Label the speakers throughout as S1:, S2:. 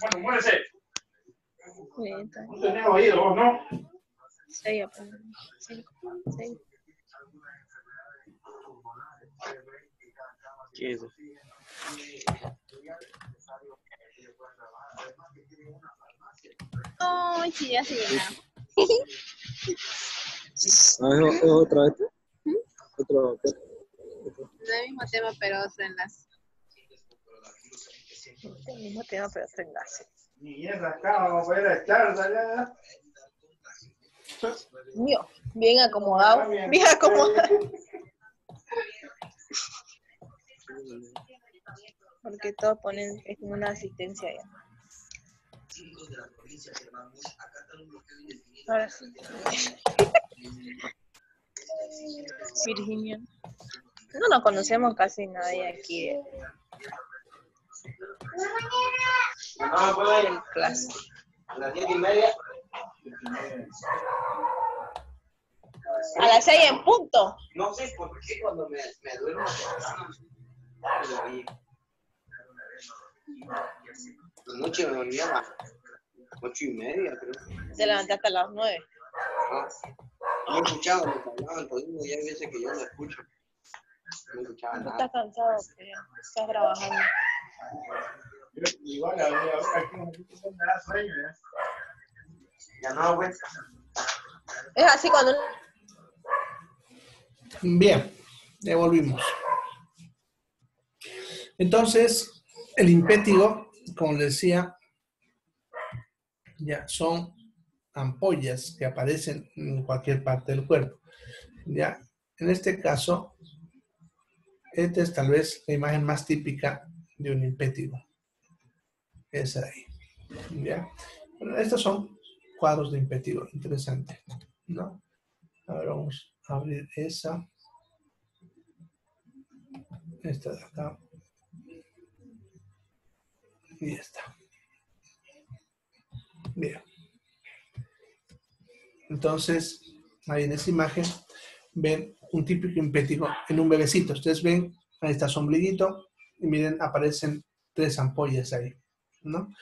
S1: Bueno, muérese.
S2: Lenta.
S1: No tenés oído, vos, ¿no?
S2: 6 apenas. 5, 6.
S3: ¿Qué es eso?
S2: Ay, sí, ya se llenaron.
S3: ¿Es otra vez? Otro.
S2: No es el mismo tema, pero otro enlace. El mismo tema, pero otro enlace.
S1: Ni es acá, vamos a ir a echar allá.
S2: Mío, bien acomodado. Bien acomodado. Porque todos ponen una asistencia allá. Ahora sí. Virginia. No nos conocemos casi nadie aquí del clase.
S3: A las 10:30.
S2: A las 6 en punto.
S3: No sé por qué cuando me duermo. Anoche me dormía a las 8:30, creo.
S2: Te levantaste a las 9.
S3: No he escuchado lo que hablaban todavía, ya hay veces que yo no escucho. No escuchaba
S2: Tú
S3: nada.
S2: estás cansado, pero estás trabajando.
S1: Igual, aquí me da sueño, ¿ya?
S3: Ya no, güey.
S2: Es así cuando...
S4: Bien, ya volvimos. Entonces, el impétigo, como les decía, ya son ampollas que aparecen en cualquier parte del cuerpo. Ya, en este caso, esta es tal vez la imagen más típica de un impétigo. Esa de ahí. ¿Ya? Bueno, estos son cuadros de impétigo. Interesante, ¿no? Ahora vamos a abrir esa. Esta de acá. Y esta. Bien. Entonces, ahí en esta imagen ven un típico impétigo en un bebecito. Ustedes ven, ahí está su ombliguito y miren, aparecen 3 ampollas ahí, ¿no?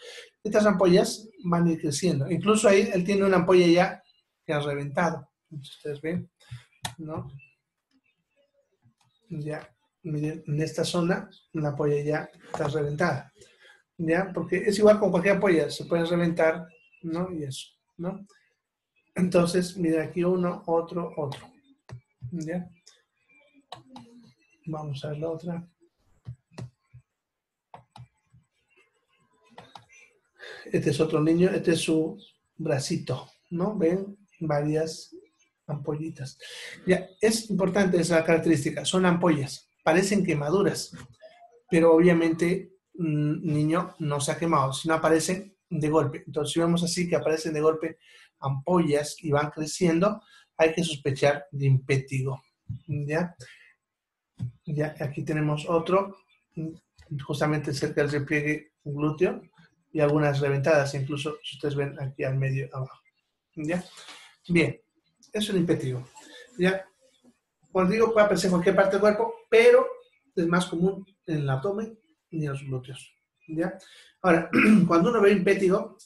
S4: Estas ampollas van a ir creciendo. Incluso ahí él tiene una ampolla ya que ha reventado. Ustedes ven, ¿no? Ya, miren, en esta zona una ampolla ya está reventada. ¿Ya? Porque es igual con cualquier ampolla, se puede reventar, ¿no? Y eso, ¿no? Entonces, mira aquí uno, otro. ¿Ya? Vamos a ver la otra. Este es otro niño, este es su bracito, ¿no? Ven varias ampollitas. Ya, es importante esa característica, son ampollas, parecen quemaduras, pero obviamente niño no se ha quemado, sino aparecen de golpe. Entonces, si vemos así que aparecen de golpe ampollas y van creciendo, hay que sospechar de impétigo. ¿Ya? Ya, aquí tenemos otro, justamente cerca del repliegue glúteo, y algunas reventadas, incluso si ustedes ven aquí al medio abajo. ¿Ya? Bien, es un impétigo. ¿Ya? Cuando digo puede aparecer en cualquier parte del cuerpo, pero es más común en el abdomen y en los glúteos. ¿Ya? Ahora, cuando uno ve impétigo,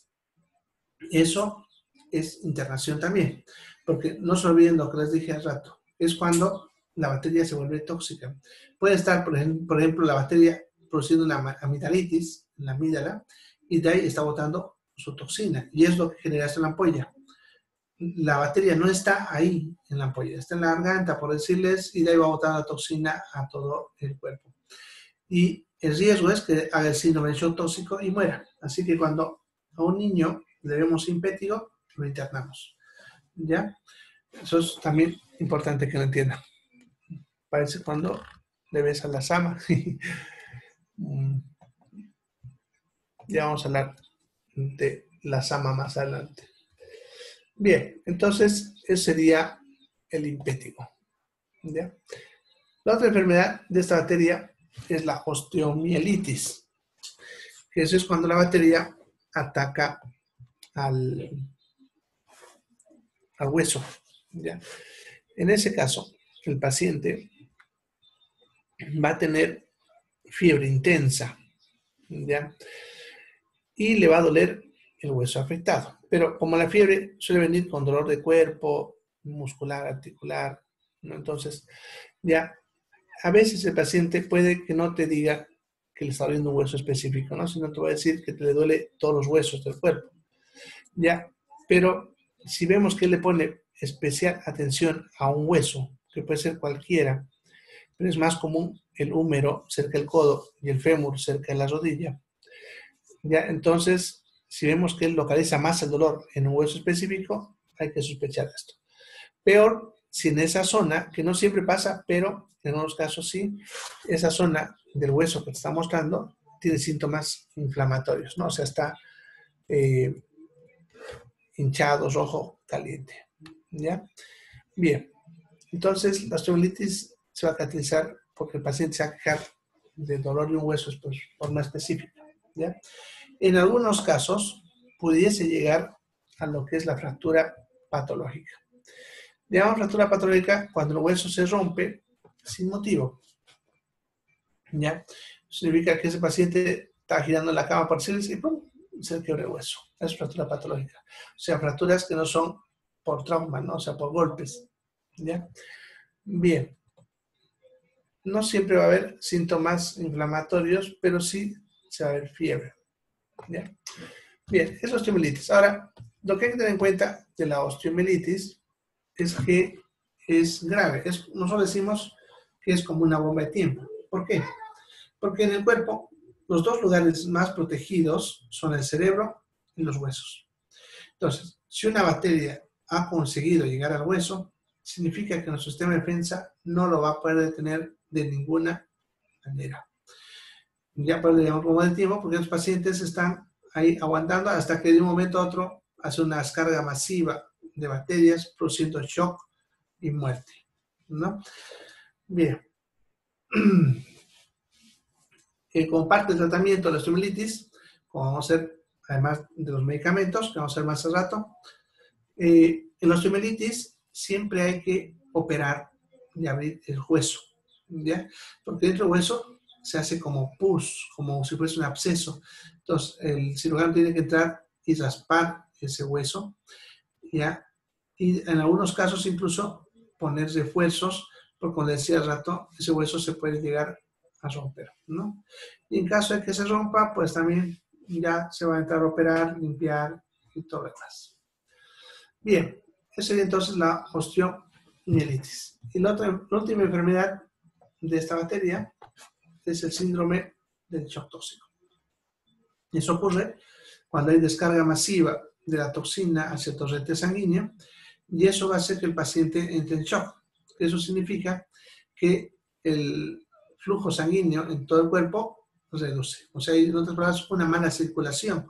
S4: eso es internación también, porque no se olviden lo que les dije hace rato, es cuando la bacteria se vuelve tóxica. Puede estar, por ejemplo, la bacteria produciendo una amigdalitis en la amígdala y de ahí está botando su toxina y es lo que genera esta ampolla. La bacteria no está ahí en la ampolla, está en la garganta, por decirles, y de ahí va botando la toxina a todo el cuerpo. Y el riesgo es que haga el síndrome de shock tóxico y muera. Así que cuando a un niño le vemos impétigo, lo internamos. ¿Ya? Eso es también importante que lo entiendan. Parece cuando le ves a la sama. Ya vamos a hablar de la sama más adelante. Bien, entonces ese sería el impétigo. ¿Ya? La otra enfermedad de esta bacteria es la osteomielitis, que eso es cuando la bacteria ataca al hueso. ¿Ya? En ese caso, el paciente va a tener fiebre intensa, ¿ya? y le va a doler el hueso afectado. Pero como la fiebre suele venir con dolor de cuerpo, muscular, articular, ¿no? Entonces, ya, a veces el paciente puede que no te diga que le está doliendo un hueso específico, ¿no? Sino te va a decir que te le duele todos los huesos del cuerpo, ¿ya? Pero si vemos que él le pone especial atención a un hueso, que puede ser cualquiera, pero es más común el húmero cerca del codo y el fémur cerca de la rodilla, ¿ya? Entonces, si vemos que él localiza más el dolor en un hueso específico, hay que sospechar esto. Peor si en esa zona, que no siempre pasa, pero en algunos casos sí, esa zona del hueso que te está mostrando tiene síntomas inflamatorios, ¿no? O sea, está hinchado, rojo, caliente, ¿ya? Bien, entonces la osteomielitis se va a caracterizar porque el paciente se va a quejar de dolor de un hueso por forma específica, ¿ya? En algunos casos pudiese llegar a lo que es la fractura patológica. Llamamos fractura patológica cuando el hueso se rompe sin motivo, ¿ya? Significa que ese paciente está girando en la cama por decirse y ¡pum!, se quiebra el hueso. Es fractura patológica. O sea, fracturas que no son por trauma, ¿no? O sea, por golpes, ¿ya? Bien. No siempre va a haber síntomas inflamatorios, pero sí se va a ver fiebre, ¿ya? Bien, es osteomielitis. Ahora, lo que hay que tener en cuenta de la osteomielitis es que es grave. Nosotros decimos que es como una bomba de tiempo. ¿Por qué? Porque en el cuerpo los dos lugares más protegidos son el cerebro y los huesos. Entonces, si una bacteria ha conseguido llegar al hueso, significa que nuestro sistema de defensa no lo va a poder detener de ninguna manera. Ya podemos llamar bomba de tiempo porque los pacientes están ahí aguantando hasta que de un momento a otro hace una descarga masiva de bacterias produciendo shock y muerte, ¿no? Bien. Como parte del tratamiento de la osteomielitis, como vamos a hacer, además de los medicamentos, que vamos a hacer más al rato, en la osteomielitis siempre hay que operar y abrir el hueso, ¿ya? Porque dentro del hueso se hace como pus, como si fuese un absceso. Entonces, el cirujano tiene que entrar y raspar ese hueso, ¿ya? Y en algunos casos incluso poner refuerzos, porque como decía al rato, ese hueso se puede llegar a romper, ¿no? Y en caso de que se rompa, pues también ya se va a entrar a operar, limpiar y todo lo demás. Bien, esa sería entonces la osteomielitis. Y la última enfermedad de esta materia es el síndrome del shock tóxico. Y eso ocurre cuando hay descarga masiva de la toxina hacia el torrente sanguíneo y eso va a hacer que el paciente entre en shock. Eso significa que el flujo sanguíneo en todo el cuerpo se reduce. O sea, en otras palabras, una mala circulación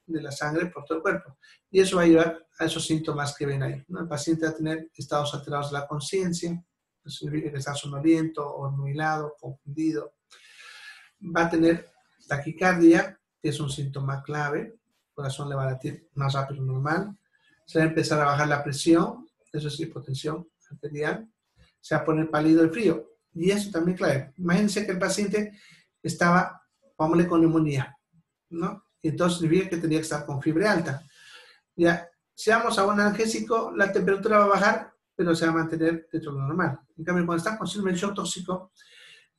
S4: de la sangre por todo el cuerpo. Y eso va a llevar a esos síntomas que ven ahí, ¿no? El paciente va a tener estados alterados de la conciencia, eso significa que está somnoliento, hormiguilado, confundido. Va a tener taquicardia, que es un síntoma clave, el corazón le va a latir más rápido de lo normal. Se va a empezar a bajar la presión, eso es hipotensión arterial. Se va a poner pálido y frío. Y eso también es clave. Imagínense que el paciente estaba, vámonos, con neumonía, ¿no? Y entonces significa que tenía que estar con fiebre alta. Ya, si vamos a un analgésico, la temperatura va a bajar, pero se va a mantener dentro de lo normal. En cambio, cuando está con síndrome del shock tóxico,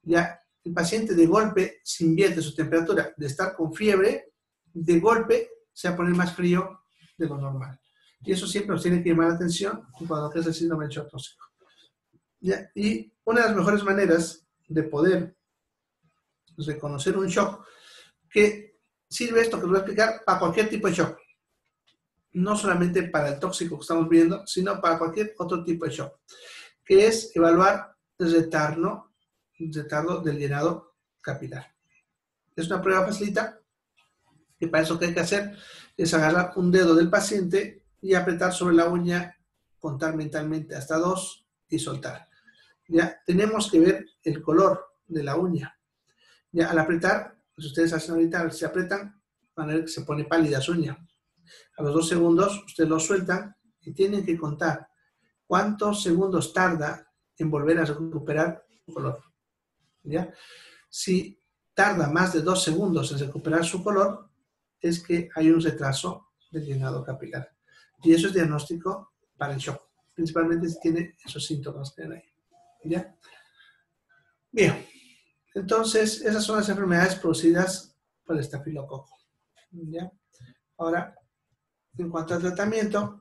S4: ya el paciente de golpe se invierte su temperatura de estar con fiebre, de golpe se va a poner más frío de lo normal. Y eso siempre nos tiene que llamar la atención cuando es el síndrome del shock tóxico. ¿Ya? Y una de las mejores maneras de poder reconocer un shock, que sirve esto que os voy a explicar para cualquier tipo de shock, no solamente para el tóxico que estamos viendo, sino para cualquier otro tipo de shock, que es evaluar el retardo del llenado capilar. Es una prueba facilita, y para eso que hay que hacer es agarrar un dedo del paciente y apretar sobre la uña, contar mentalmente hasta 2 y soltar. Ya tenemos que ver el color de la uña. Ya al apretar, pues ustedes hacen ahorita, se apretan, van a ver que se pone pálida su uña. A los 2 segundos, ustedes lo sueltan y tienen que contar cuántos segundos tarda en volver a recuperar su color. ¿Ya? Si tarda más de 2 segundos en recuperar su color, es que hay un retraso del llenado capilar. Y eso es diagnóstico para el shock, principalmente si tiene esos síntomas que ven ahí. ¿Ya? Bien, entonces esas son las enfermedades producidas por el estafilococo. ¿Ya? Ahora, en cuanto al tratamiento,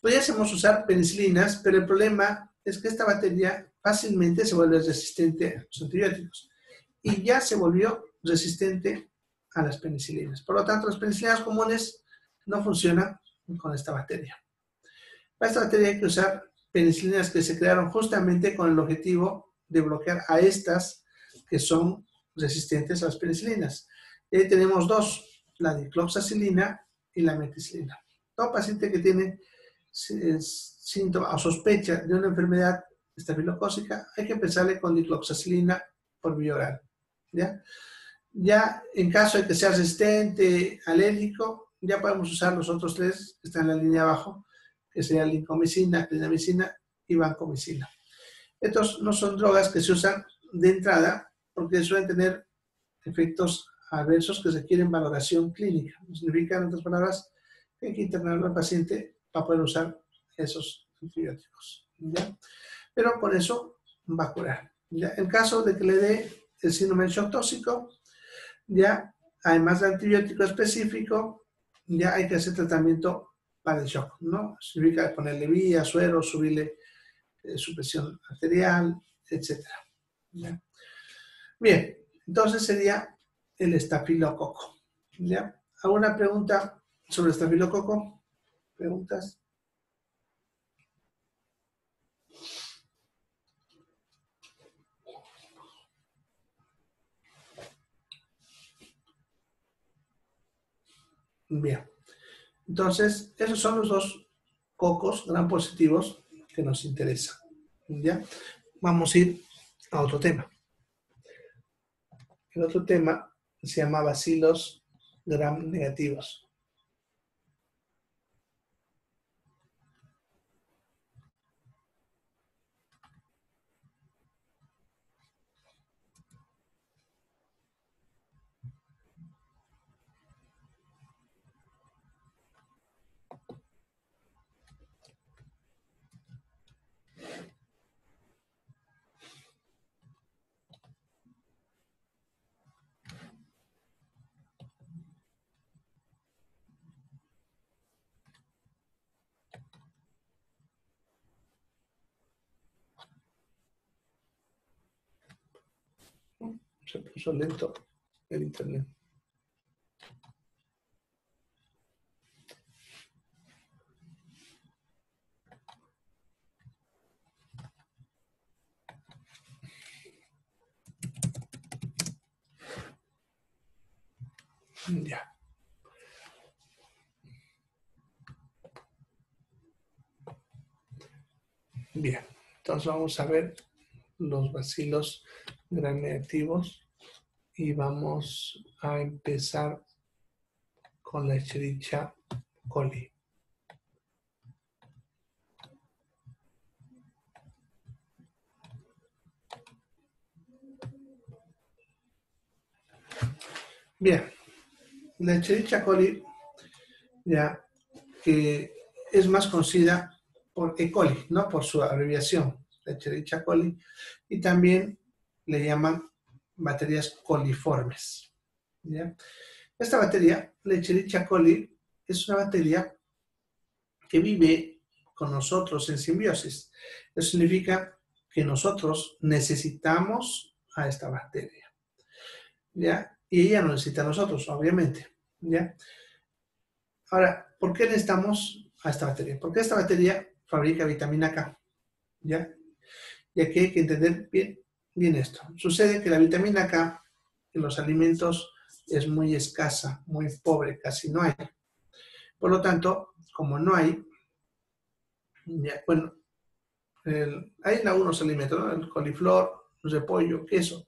S4: podríamos usar penicilinas, pero el problema es que esta bacteria fácilmente se vuelve resistente a los antibióticos y ya se volvió resistente a las penicilinas. Por lo tanto, las penicilinas comunes no funcionan con esta bacteria. Para esta bacteria hay que usar penicilinas que se crearon justamente con el objetivo de bloquear a estas que son resistentes a las penicilinas. Y ahí tenemos dos, la dicloxacilina y la meticilina. Todo paciente que tiene síntoma o sospecha de una enfermedad estafilocócica, hay que empezarle con dicloxacilina por vía oral. Ya en caso de que sea resistente, alérgico, ya podemos usar los otros tres que están en la línea abajo, que serían lincomicina, clindamicina y vancomicina. Estos no son drogas que se usan de entrada porque suelen tener efectos adversos que requieren valoración clínica. Significa, en otras palabras, que hay que internarlo al paciente para poder usar esos antibióticos. ¿Ya? Pero con eso va a curar. ¿Ya? En caso de que le dé el síndrome del shock tóxico, ya, además de antibiótico específico, ya hay que hacer tratamiento para el shock, ¿no? Significa ponerle vía, suero, subirle su presión arterial, etc. ¿Ya? Bien, entonces sería el estafilococo. ¿Ya? ¿Alguna pregunta sobre el estafilococo? ¿Preguntas? Bien. Entonces, esos son los dos cocos gram positivos que nos interesan. ¿Ya? Vamos a ir a otro tema. El otro tema se llama bacilos gram negativos. Se puso lento el internet. Ya. Bien, entonces vamos a ver los bacilos gram negativos y vamos a empezar con la Escherichia coli. Bien, la Escherichia coli, ya que es más conocida por E. coli, ¿no? Por su abreviación, la Escherichia coli, y también le llaman bacterias coliformes. ¿Ya? Esta bacteria, la Escherichia coli, es una bacteria que vive con nosotros en simbiosis. Eso significa que nosotros necesitamos a esta bacteria. ¿Ya? Y ella nos necesita a nosotros, obviamente. ¿Ya? Ahora, ¿por qué necesitamos a esta bacteria? Porque esta bacteria fabrica vitamina K. ¿Ya? Y aquí hay que entender bien esto. Sucede que la vitamina K en los alimentos es muy escasa, muy pobre, casi no hay. Por lo tanto, como no hay, ya, bueno, hay en algunos alimentos, ¿no? El coliflor, el repollo, queso,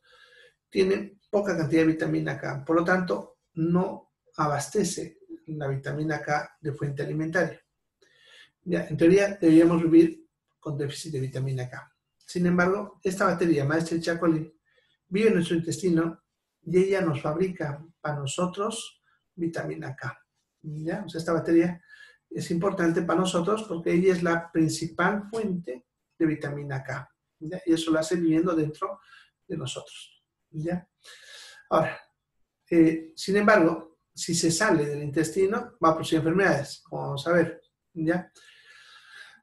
S4: tienen poca cantidad de vitamina K. Por lo tanto, no abastece la vitamina K de fuente alimentaria. Ya, en teoría, deberíamos vivir con déficit de vitamina K. Sin embargo, esta bacteria, Escherichia coli, vive en nuestro intestino y ella nos fabrica para nosotros vitamina K. ¿Ya? O sea, esta bacteria es importante para nosotros porque ella es la principal fuente de vitamina K. ¿Ya? Y eso lo hace viviendo dentro de nosotros. ¿Ya? Ahora, sin embargo, si se sale del intestino, va a producir enfermedades, como vamos a ver. ¿Ya?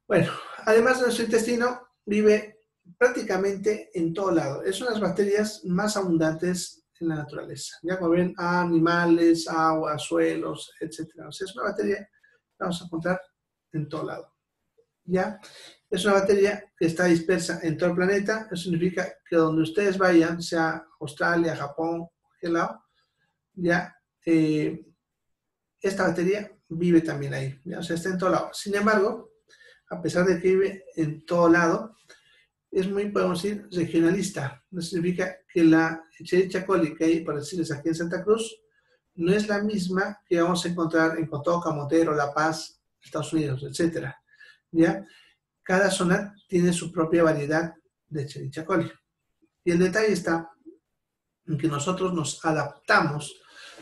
S4: Bueno, además de nuestro intestino, vive prácticamente en todo lado. Es una de las bacterias más abundantes en la naturaleza. Ya como ven, animales, agua, suelos, etc. O sea, es una bacteria que vamos a encontrar en todo lado. ¿Ya? Es una bacteria que está dispersa en todo el planeta. Eso significa que donde ustedes vayan, sea Australia, Japón, cualquier lado, ya esta bacteria vive también ahí. ¿Ya? O sea, está en todo lado. Sin embargo, a pesar de que vive en todo lado, es muy, podemos decir, regionalista. Eso significa que la Escherichia coli que hay, por decirles, aquí en Santa Cruz, no es la misma que vamos a encontrar en Cotoca, Montero, La Paz, Estados Unidos, etc. ¿Ya? Cada zona tiene su propia variedad de Escherichia coli. Y el detalle está en que nosotros nos adaptamos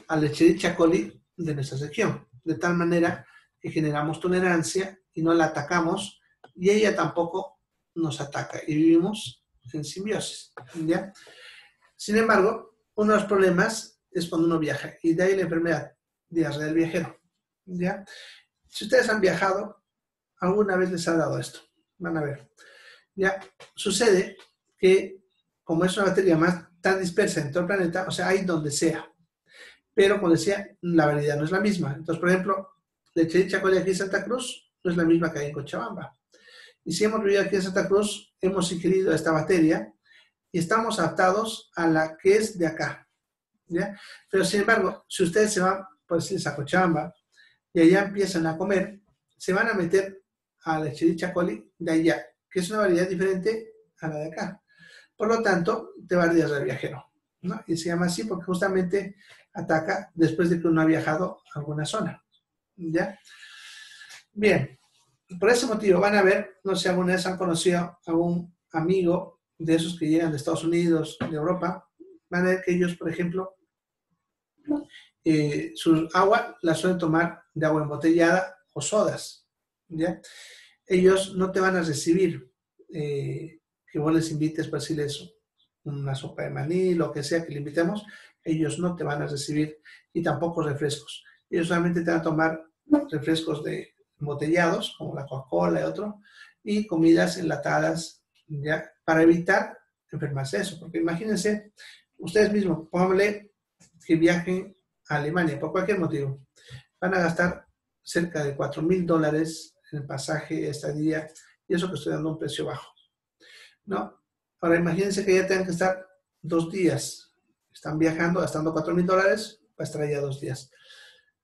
S4: a la Escherichia coli de nuestra región, de tal manera que generamos tolerancia y no la atacamos, y ella tampoco nos ataca, y vivimos en simbiosis, ¿ya? Sin embargo, uno de los problemas es cuando uno viaja, y de ahí la enfermedad, diarrea del viajero, ¿ya? Si ustedes han viajado, alguna vez les ha dado esto, van a ver, ¿ya? Sucede que, como es una bacteria más tan dispersa en todo el planeta, o sea, hay donde sea, pero como decía, la variedad no es la misma. Entonces, por ejemplo, la Escherichia coli aquí en Santa Cruz no es la misma que hay en Cochabamba. Y si hemos vivido aquí en Santa Cruz, hemos ingerido esta bacteria y estamos adaptados a la que es de acá. ¿Ya? Pero sin embargo, si ustedes se van, por decirles, a Cochabamba y allá empiezan a comer, se van a meter a la Escherichia coli de allá, que es una variedad diferente a la de acá. Por lo tanto, te va a dar diarrea del viajero, ¿no? Y se llama así porque justamente ataca después de que uno ha viajado a alguna zona. ¿Ya? Bien, por ese motivo van a ver, no sé si alguna vez han conocido a un amigo de esos que llegan de Estados Unidos, de Europa, van a ver que ellos, por ejemplo, su agua la suelen tomar de agua embotellada o sodas, ¿ya? Ellos no te van a recibir que vos les invites para decirles una sopa de maní, lo que sea que le invitemos, ellos no te van a recibir, y tampoco refrescos. Ellos solamente te van a tomar refrescos embotellados, como la Coca-Cola y otro, y comidas enlatadas, ¿ya? Para evitar enfermarse de eso. Porque imagínense, ustedes mismos, pónganle que viajen a Alemania por cualquier motivo, van a gastar cerca de $4,000 en el pasaje, estadía, y eso que estoy dando un precio bajo, ¿no? Ahora imagínense que ya tengan que estar 2 días, están viajando, gastando $4,000, va a estar allá 2 días.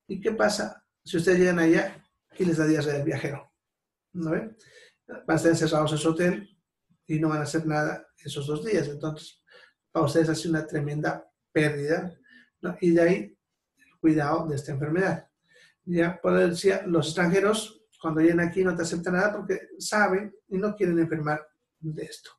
S4: ¿Y qué pasa si ustedes llegan allá y les da diarrea del viajero? ¿No ven? Van a estar encerrados en su hotel y no van a hacer nada esos 2 días. Entonces, para ustedes ha sido una tremenda pérdida, ¿no? Y de ahí el cuidado de esta enfermedad. Ya, por eso decía, los extranjeros cuando llegan aquí no te aceptan nada porque saben y no quieren enfermar de esto.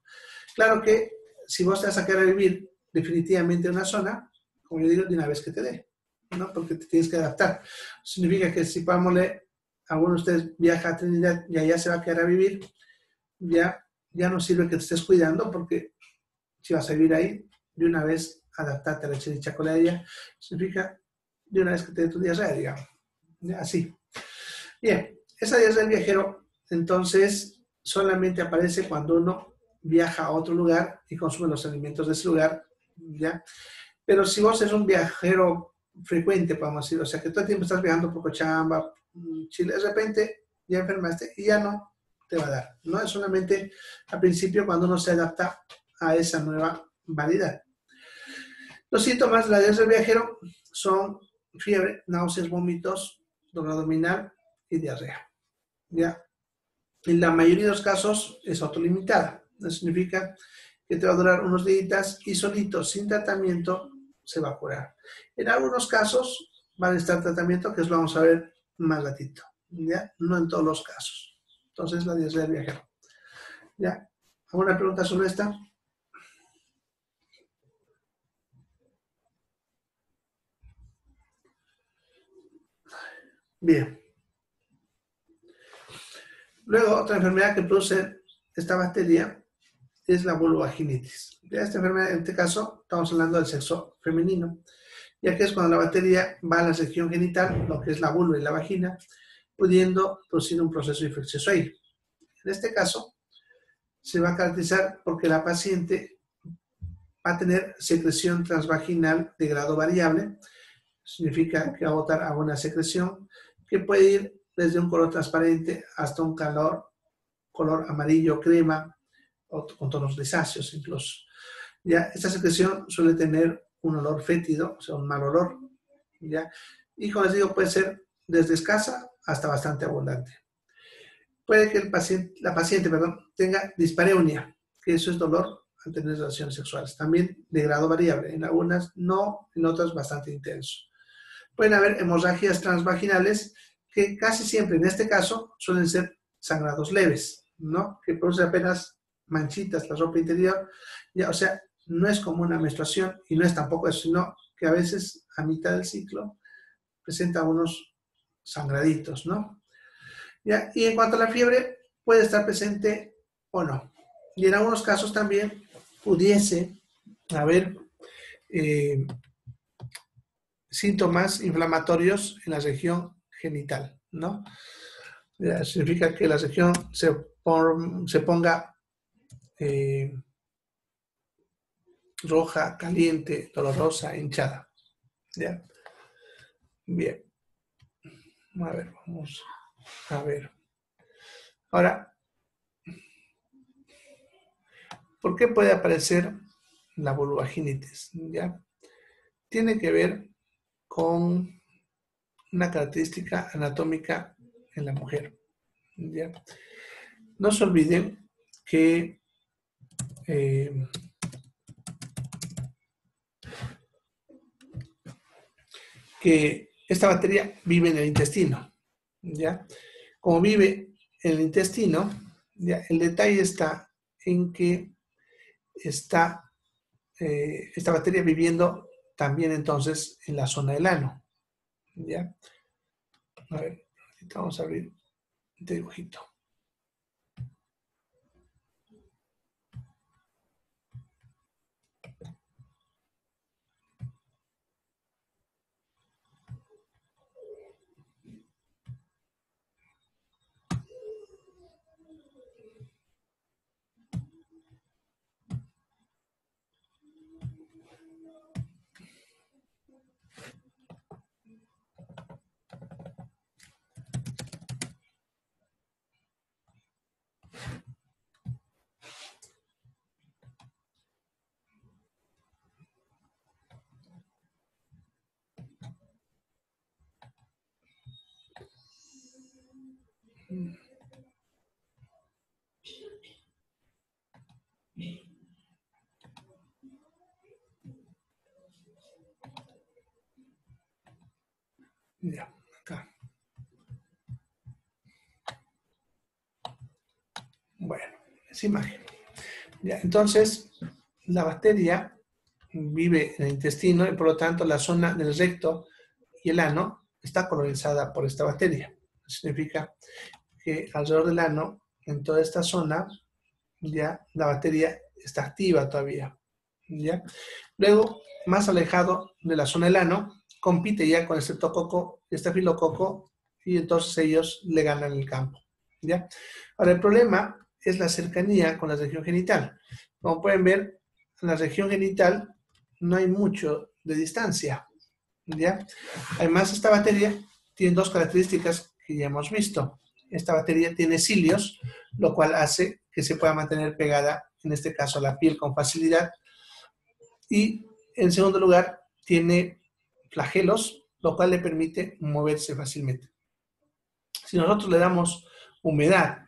S4: Claro que si vos te vas a quedar a vivir definitivamente en una zona, como yo digo, de una vez que te dé, ¿no? Porque te tienes que adaptar. Significa que si, pámosle, alguno de ustedes viaja a Trinidad y allá se va a quedar a vivir, ya no sirve que te estés cuidando, porque si vas a vivir ahí, de una vez adaptarte a la Escherichia coli, significa de una vez que te dé tu diarrea, digamos. Así. Bien, esa diarrea del viajero, entonces, solamente aparece cuando uno viaja a otro lugar y consume los alimentos de ese lugar, ¿ya? Pero si vos eres un viajero frecuente, podemos decir, o sea, que todo el tiempo estás viajando por Cochabamba, Chile, de repente ya enfermaste y ya no te va a dar, ¿no? Es solamente al principio cuando uno se adapta a esa nueva variedad. Los síntomas de la diarrea del viajero son fiebre, náuseas, vómitos, dolor abdominal y diarrea, ¿ya? En la mayoría de los casos es autolimitada. Eso significa que te va a durar unos días y solito, sin tratamiento, se va a curar. En algunos casos va a necesitar tratamiento, que eso lo vamos a ver más ratito, ¿ya? No en todos los casos. Entonces, la diarrea del viajero, ¿ya? ¿Alguna pregunta sobre esta? Bien. Luego, otra enfermedad que produce esta bacteria es la vulvovaginitis. Ya esta enfermedad, en este caso, estamos hablando del sexo femenino, ya que es cuando la bacteria va a la sección genital, lo que es la vulva y la vagina, pudiendo producir un proceso infeccioso ahí. En este caso, se va a caracterizar porque la paciente va a tener secreción transvaginal de grado variable. Significa que va a botar alguna secreción que puede ir desde un color transparente hasta un color amarillo crema o con tonos grisáceos incluso. Ya, esta secreción suele tener un olor fétido, o sea, un mal olor. ¿Ya? Y como les digo, puede ser desde escasa hasta bastante abundante. Puede que la paciente tenga dispareunia, que eso es dolor al tener relaciones sexuales. También de grado variable. En algunas no, en otras bastante intenso. Pueden haber hemorragias transvaginales que casi siempre, en este caso, suelen ser sangrados leves, ¿no? Que produce apenas manchitas la ropa interior. Ya, o sea, no es como una menstruación y no es tampoco eso, sino que a veces a mitad del ciclo presenta unos sangraditos, ¿no? ¿Ya? Y en cuanto a la fiebre, puede estar presente o no. Y en algunos casos también pudiese haber síntomas inflamatorios en la región genital, ¿no? Ya, significa que la región se ponga roja, caliente, dolorosa, hinchada. ¿Ya? Bien. A ver, vamos a ver. Ahora, ¿por qué puede aparecer la vulvovaginitis? ¿Ya? Tiene que ver con una característica anatómica en la mujer. ¿Ya? No se olviden que esta bacteria vive en el intestino. ¿Ya? Como vive en el intestino, ¿ya? El detalle está en que está esta bacteria viviendo también entonces en la zona del ano. ¿Ya? A ver, ahorita vamos a abrir este dibujito. Ya, acá. Bueno, esa imagen. Ya, entonces, la bacteria vive en el intestino y por lo tanto la zona del recto y el ano está colonizada por esta bacteria. Significa que alrededor del ano, en toda esta zona, ya la bacteria está activa todavía. ¿Ya? Luego, más alejado de la zona del ano, compite ya con el streptococo, estafilococo, y entonces ellos le ganan el campo. ¿Ya? Ahora, el problema es la cercanía con la región genital. Como pueden ver, en la región genital no hay mucho de distancia. ¿Ya? Además, esta bacteria tiene dos características que ya hemos visto. Esta bacteria tiene cilios, lo cual hace que se pueda mantener pegada, en este caso, a la piel con facilidad. Y, en segundo lugar, tiene flagelos, lo cual le permite moverse fácilmente. Si nosotros le damos humedad,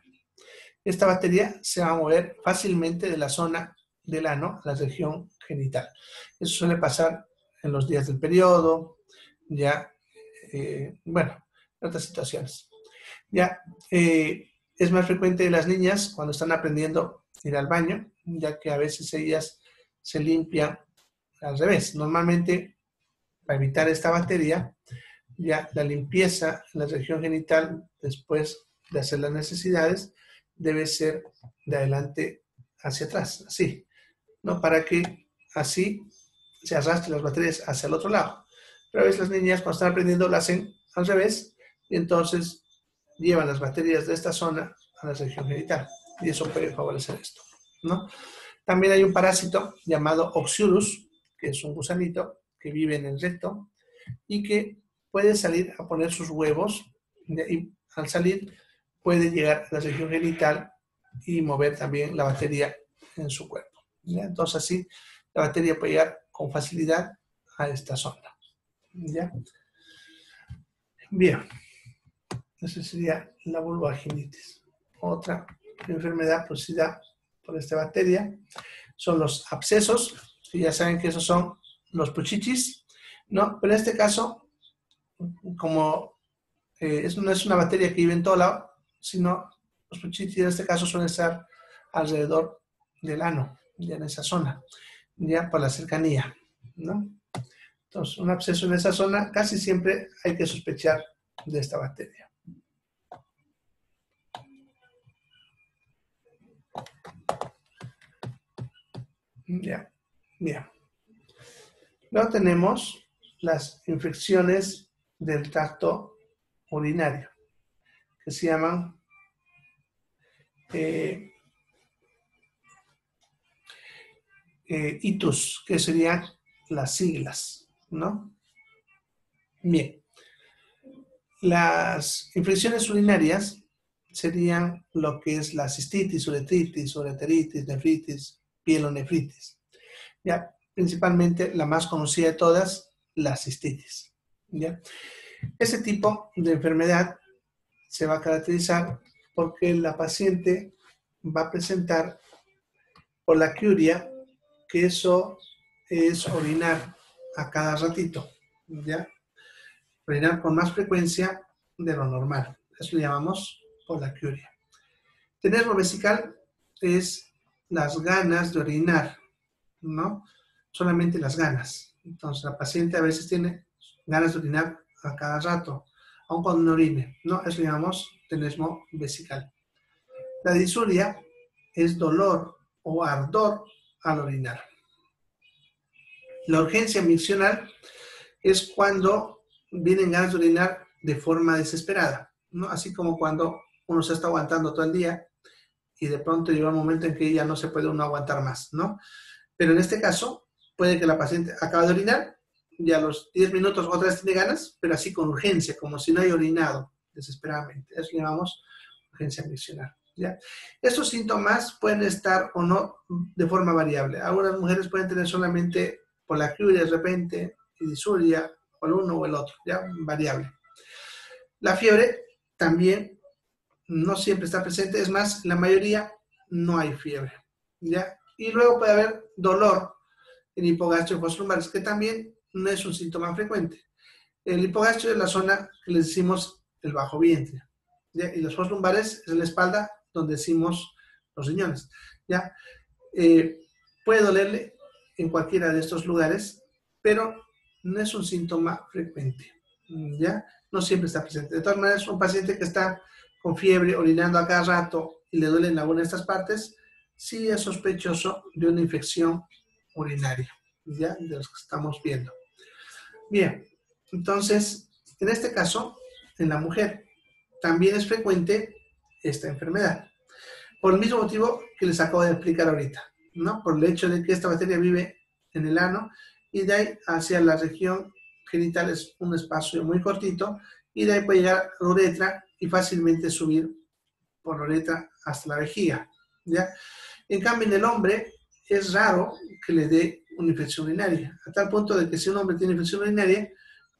S4: esta bacteria se va a mover fácilmente de la zona del ano a la región genital. Eso suele pasar en los días del periodo, ya, bueno, en otras situaciones. Ya, es más frecuente en las niñas cuando están aprendiendo a ir al baño, ya que a veces ellas se limpian al revés. Normalmente, para evitar esta bacteria, ya la limpieza en la región genital después de hacer las necesidades debe ser de adelante hacia atrás, así, ¿no? Para que así se arrastren las bacterias hacia el otro lado. Pero a veces las niñas cuando están aprendiendo lo hacen al revés y entonces llevan las bacterias de esta zona a la región genital y eso puede favorecer esto, ¿no? También hay un parásito llamado Oxyurus, que es un gusanito que vive en el recto y que puede salir a poner sus huevos y al salir puede llegar a la región genital y mover también la bacteria en su cuerpo, ¿ya? Entonces así la bacteria puede llegar con facilidad a esta zona, ¿ya? Bien, esa sería la vulvovaginitis. Otra enfermedad producida por esta bacteria son los abscesos, que ya saben que esos son los puchichis, ¿no? Pero en este caso, como no es una bacteria que vive en todo lado, sino los puchichis en este caso suelen estar alrededor del ano, ya en esa zona, ya por la cercanía, ¿no? Entonces, un absceso en esa zona, casi siempre hay que sospechar de esta bacteria. Ya, bien. Luego tenemos las infecciones del tracto urinario, que se llaman ITUS, que serían las siglas, ¿no? Bien. Las infecciones urinarias serían lo que es la cistitis, uretritis, ureteritis, nefritis, pielonefritis. ¿Ya? Principalmente la más conocida de todas, la cistitis. ¿Ya? Ese tipo de enfermedad se va a caracterizar porque la paciente va a presentar polaquiuria, que eso es orinar a cada ratito, ¿ya? Orinar con más frecuencia de lo normal. Eso le llamamos polaquiuria. Tenerlo vesical es las ganas de orinar, ¿no? Solamente las ganas. Entonces, la paciente a veces tiene ganas de orinar a cada rato, aun cuando no orine, ¿no? Eso le llamamos tenesmo vesical. La disuria es dolor o ardor al orinar. La urgencia miccional es cuando vienen ganas de orinar de forma desesperada, ¿no? Así como cuando uno se está aguantando todo el día y de pronto llega un momento en que ya no se puede uno aguantar más, ¿no? Pero en este caso, puede que la paciente acabe de orinar y a los 10 minutos otra vez tiene ganas, pero así con urgencia, como si no haya orinado desesperadamente. Eso llamamos urgencia miccional, ¿ya? Estos síntomas pueden estar o no de forma variable. Algunas mujeres pueden tener solamente polaquiuria de repente y disuria, o el uno o el otro, ¿ya? Variable. La fiebre también no siempre está presente, es más, en la mayoría no hay fiebre, ¿ya? Y luego puede haber dolor en hipogastrio y fosas lumbares, que también no es un síntoma frecuente. El hipogastrio es la zona que le decimos el bajo vientre, ¿ya? Y las fosas lumbares es la espalda donde decimos los riñones, ¿ya? Puede dolerle en cualquiera de estos lugares, pero no es un síntoma frecuente, ¿ya? No siempre está presente. De todas maneras, un paciente que está con fiebre, orinando a cada rato y le duelen alguna de estas partes, sí es sospechoso de una infección urinaria, ¿ya? De los que estamos viendo. Bien, entonces, en este caso, en la mujer, también es frecuente esta enfermedad. Por el mismo motivo que les acabo de explicar ahorita, ¿no? Por el hecho de que esta bacteria vive en el ano y de ahí hacia la región genital es un espacio muy cortito y de ahí puede llegar a la uretra y fácilmente subir por la uretra hasta la vejiga, ¿ya? En cambio, en el hombre es raro que le dé una infección urinaria, a tal punto de que si un hombre tiene infección urinaria,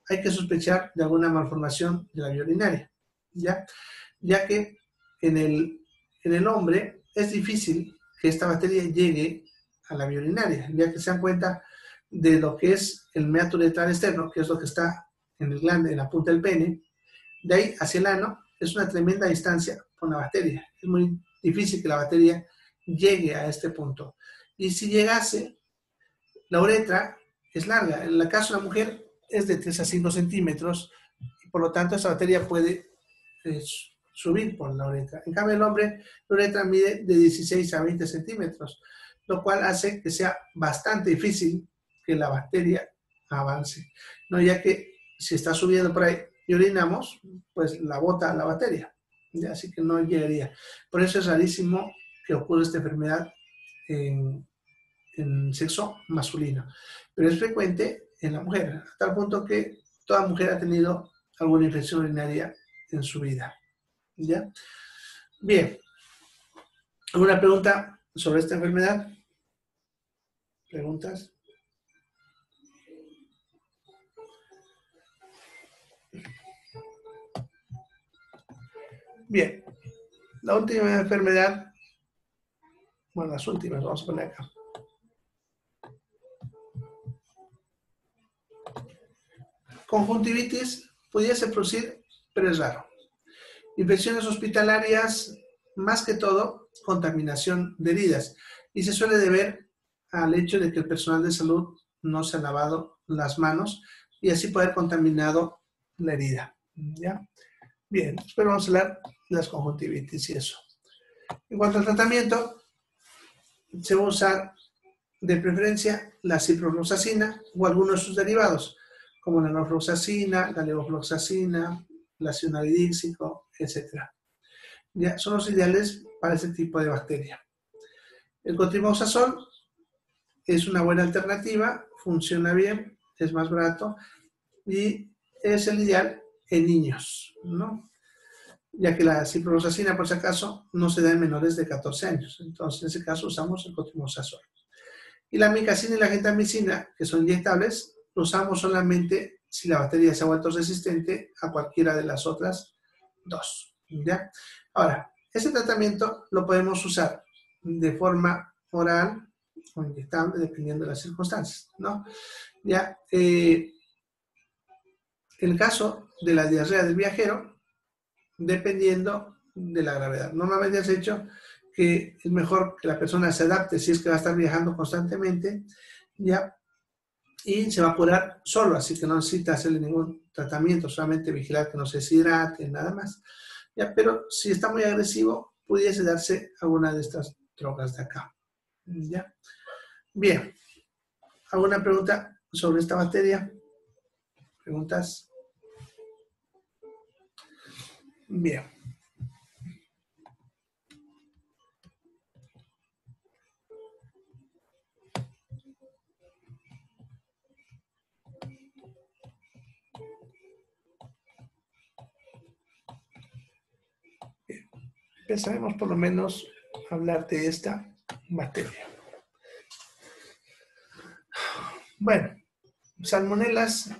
S4: hay que sospechar de alguna malformación de la vía urinaria, ¿ya? Ya que en el hombre es difícil que esta bacteria llegue a la vía urinaria, ya que se dan cuenta de lo que es el meato uretral externo, que es lo que está en el glande, en la punta del pene, de ahí hacia el ano, es una tremenda distancia con la bacteria. Es muy difícil que la bacteria llegue a este punto. Y si llegase, la uretra es larga. En el caso de la mujer es de 3 a 5 centímetros, por lo tanto esa bacteria puede subir por la uretra. En cambio el hombre, la uretra mide de 16 a 20 centímetros, lo cual hace que sea bastante difícil que la bacteria avance, ¿no? Ya que si está subiendo por ahí y orinamos, pues la bota la bacteria, ¿ya? Así que no llegaría. Por eso es rarísimo que ocurra esta enfermedad en sexo masculino, pero es frecuente en la mujer, a tal punto que toda mujer ha tenido alguna infección urinaria en su vida, ¿ya? Bien, ¿alguna pregunta sobre esta enfermedad? ¿Preguntas? Bien, la última enfermedad, bueno, las últimas, vamos a poner acá. Conjuntivitis pudiese producir, pero es raro. Infecciones hospitalarias, más que todo, contaminación de heridas. Y se suele deber al hecho de que el personal de salud no se ha lavado las manos y así puede haber contaminado la herida, ¿ya? Bien, después vamos a hablar de las conjuntivitis y eso. En cuanto al tratamiento, se va a usar de preferencia la ciprofloxacina o algunos de sus derivados, como la norfloxacina, la levofloxacina, el ácido naridíxico, etc. Ya, son los ideales para este tipo de bacteria. El cotrimoxazol es una buena alternativa, funciona bien, es más barato y es el ideal en niños, ¿no? Ya que la ciprofloxacina, por si acaso, no se da en menores de 14 años. Entonces, en ese caso, usamos el cotrimoxazol. Y la amicacina y la gentamicina, que son inyectables, lo usamos solamente si la bacteria se ha vuelto resistente a cualquiera de las otras dos, ¿ya? Ahora, este tratamiento lo podemos usar de forma oral o inyectable, dependiendo de las circunstancias, ¿no? Ya, el caso de la diarrea del viajero, dependiendo de la gravedad. Normalmente has hecho que es mejor que la persona se adapte si es que va a estar viajando constantemente, ¿ya? Y se va a curar solo, así que no necesita hacerle ningún tratamiento, solamente vigilar que no se deshidrate, nada más, ¿ya? Pero si está muy agresivo, pudiese darse alguna de estas drogas de acá, ¿ya? Bien, ¿alguna pregunta sobre esta materia? ¿Preguntas? Bien. Empezaremos por lo menos a hablar de esta materia. Bueno, salmonelas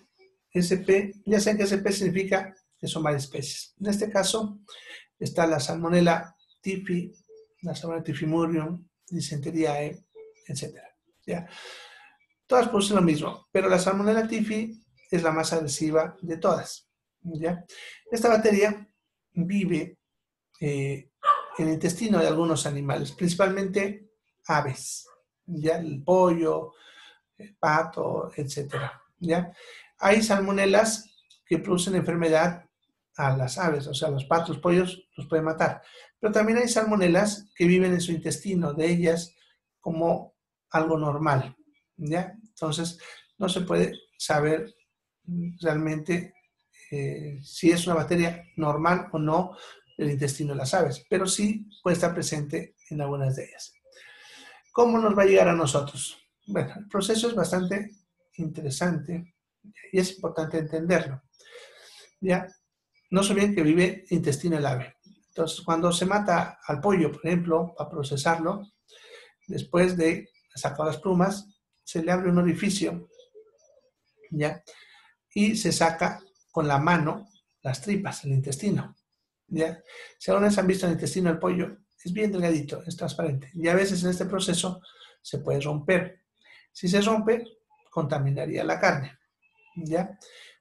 S4: SP, ya saben que SP significa que son varias especies. En este caso está la salmonela typhi, la salmonela typhimurium, Dysenteriae, etc. ¿Ya? Todas producen lo mismo, pero la salmonela typhi es la más agresiva de todas, ¿ya? Esta bacteria vive en el intestino de algunos animales, principalmente aves, ¿ya? El pollo, el pato, etc. ¿Ya? Hay salmonelas que producen enfermedad a las aves, o sea, los patos, los pollos los pueden matar. Pero también hay salmonelas que viven en su intestino, de ellas como algo normal, ¿ya? Entonces, no se puede saber realmente si es una bacteria normal o no del intestino de las aves, pero sí puede estar presente en algunas de ellas. ¿Cómo nos va a llegar a nosotros? Bueno, el proceso es bastante interesante y es importante entenderlo. ¿Ya? No se olviden que vive intestino del ave. Entonces, cuando se mata al pollo, por ejemplo, para procesarlo, después de sacar las plumas, se le abre un orificio, ¿ya? Y se saca con la mano las tripas, el intestino, ¿ya? Si alguna vez han visto el intestino del pollo, es bien delgadito, es transparente. Y a veces en este proceso se puede romper. Si se rompe, contaminaría la carne, ¿ya?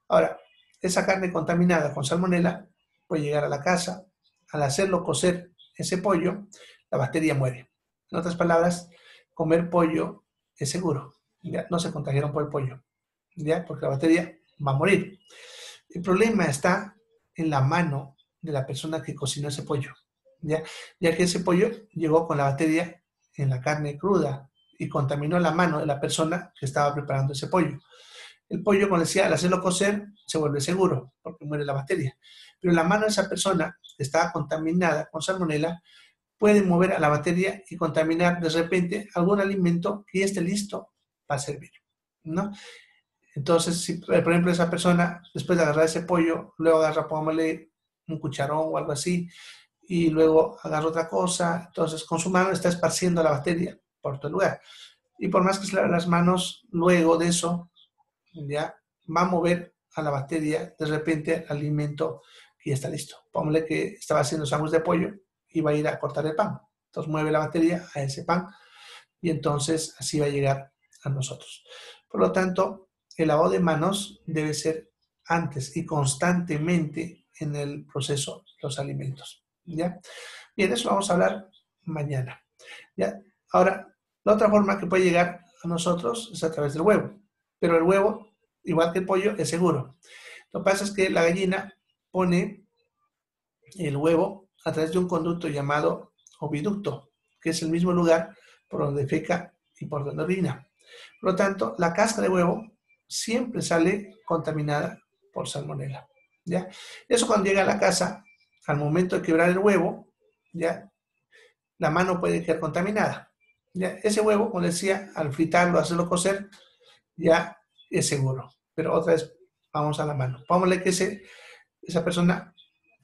S4: Ahora, esa carne contaminada con salmonela puede llegar a la casa. Al hacerlo cocer ese pollo, la bacteria muere. En otras palabras, comer pollo es seguro, ¿ya? No se contagiaron por el pollo, ¿ya? Porque la bacteria va a morir. El problema está en la mano de la persona que cocinó ese pollo, ¿ya? Ya que ese pollo llegó con la bacteria en la carne cruda y contaminó la mano de la persona que estaba preparando ese pollo. El pollo, como decía, al hacerlo cocer, se vuelve seguro, porque muere la bacteria. Pero la mano de esa persona que estaba contaminada con salmonela puede mover a la bacteria y contaminar de repente algún alimento que ya esté listo para servir, ¿no? Entonces, si, por ejemplo, esa persona, después de agarrar ese pollo, luego agarra, póngale un cucharón o algo así, y luego agarra otra cosa, entonces con su mano está esparciendo la bacteria por todo el lugar. Y por más que se lave las manos, luego de eso, ya va a mover a la bacteria de repente al alimento que ya está listo. Póngale que estaba haciendo sándwich de pollo y va a ir a cortar el pan. Entonces mueve la bacteria a ese pan y entonces así va a llegar a nosotros. Por lo tanto, el lavado de manos debe ser antes y constantemente en el proceso de los alimentos. ¿Ya? Bien, eso vamos a hablar mañana. ¿Ya? Ahora, la otra forma que puede llegar a nosotros es a través del huevo. Pero el huevo, igual que el pollo, es seguro. Lo que pasa es que la gallina pone el huevo a través de un conducto llamado oviducto, que es el mismo lugar por donde feca y por donde orina. Por lo tanto, la cáscara de huevo siempre sale contaminada por salmonela. ¿Ya? Eso cuando llega a la casa, al momento de quebrar el huevo, ¿ya? La mano puede quedar contaminada. ¿Ya? Ese huevo, como decía, al fritarlo, hacerlo cocer, ya es seguro. Pero otra vez, vamos a la mano. Pongámosle que esa persona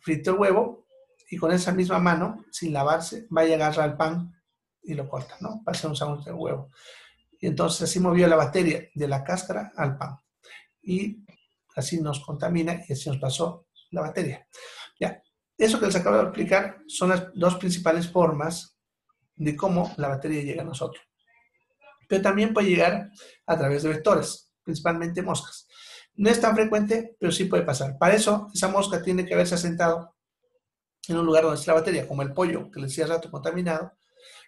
S4: fritó el huevo y con esa misma mano, sin lavarse, vaya a agarrar el pan y lo corta, ¿no? Va a hacer un sándwich de huevo. Y entonces así movió la bacteria de la cáscara al pan. Y así nos contamina y así nos pasó la bacteria. Ya, eso que les acabo de explicar son las dos principales formas de cómo la bacteria llega a nosotros. Pero también puede llegar a través de vectores, principalmente moscas. No es tan frecuente, pero sí puede pasar. Para eso, esa mosca tiene que haberse asentado en un lugar donde está la bacteria, como el pollo, que les decía rato contaminado,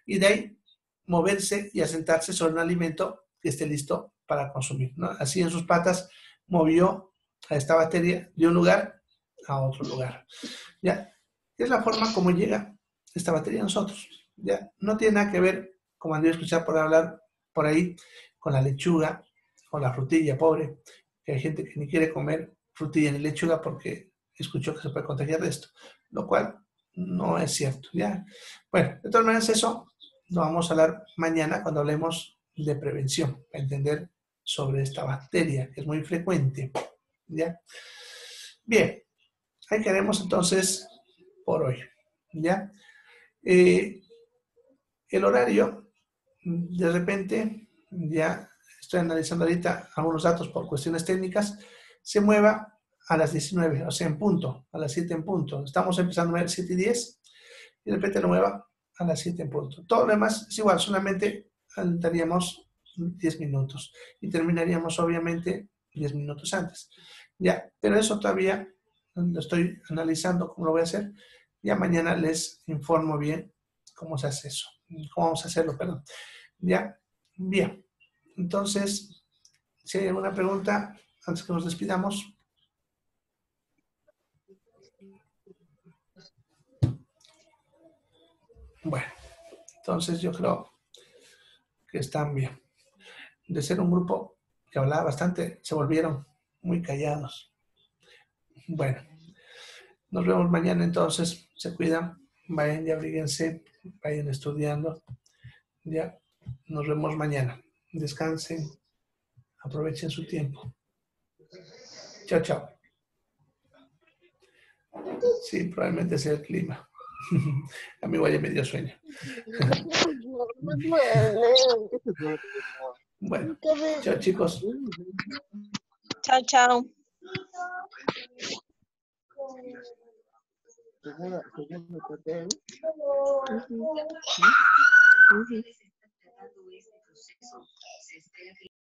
S4: y de ahí moverse y asentarse sobre un alimento que esté listo para consumir, ¿no? Así en sus patas movió a esta bacteria de un lugar a otro lugar. ¿Ya? Es la forma como llega esta bacteria a nosotros. ¿Ya? No tiene nada que ver, como han de escuchar por hablar por ahí, con la lechuga o la frutilla, pobre, que hay gente que ni quiere comer frutilla ni lechuga porque escuchó que se puede contagiar de esto, lo cual no es cierto. ¿Ya? Bueno, de todas maneras eso lo vamos a hablar mañana cuando hablemos de prevención, para entender sobre esta bacteria, que es muy frecuente. ¿Ya? Bien, ahí quedamos entonces por hoy. ¿Ya? El horario, de repente, ya estoy analizando ahorita algunos datos por cuestiones técnicas, se mueva a las 19, o sea, en punto, a las 7 en punto. Estamos empezando a ver 7 y 10, y de repente lo mueva a las 7 en punto. Todo lo demás es igual, solamente daríamos 10 minutos y terminaríamos obviamente 10 minutos antes. Ya, pero eso todavía lo estoy analizando cómo lo voy a hacer. Ya mañana les informo bien cómo se hace eso, cómo vamos a hacerlo, perdón. Ya, bien. Entonces, si hay alguna pregunta antes que nos despidamos. Bueno, entonces yo creo que están bien. De ser un grupo que hablaba bastante, se volvieron muy callados. Bueno, nos vemos mañana entonces. Se cuidan, vayan y abríguense, vayan estudiando. Ya, nos vemos mañana. Descansen, aprovechen su tiempo. Chao, chao. Sí, probablemente sea el clima. A mí igual ya me dio sueño. Bueno, chao chicos.
S2: Chao, chao.